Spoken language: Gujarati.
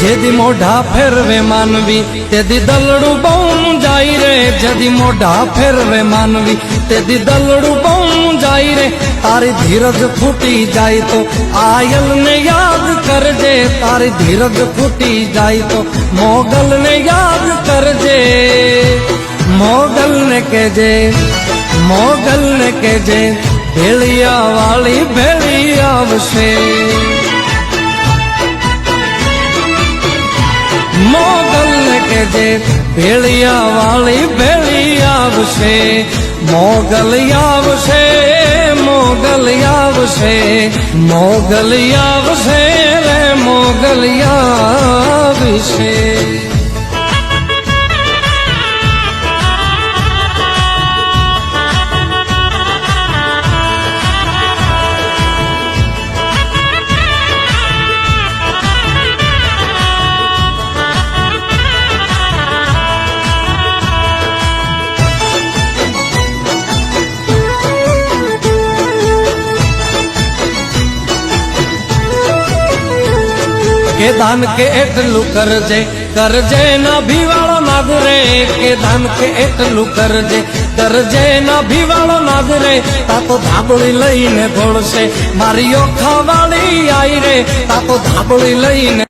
જેદી મોઢા ફેરવે માનવી તેદી દલડું બહુ જાય રે, જેદી મોઢા ફેરવે માનવી તેદી દલડું બહુ જાય રે। તારી ધીરજ ફૂટી જાય તો આયલ ને યાદ કરજે, તારી ધીરજ ફૂટી જાય તો મોગલ ને યાદ કરજે। મોગલ ને કેજે, મોગલ ને કેજે ભેળિયા વાળી ભેળી આવશે। મોગલ ને કેજે ભેળિયા વાળી ભેળી આવશે। મોગલ આવશે, મોગલ આવશે, મોગલ આવશે રે મોગલ આવશે। કે દાન કે એટલું કરજે, કરજે ના ભીવાળો નાગ રે। કે દાન કે એટલું કરજે, કરજે ના ભીવાળો નાગ રે। તા તો ધાબળી લઈને દોડશે મારી ઓખા વાળી આઈ રે, તા તો ધાબળી લઈને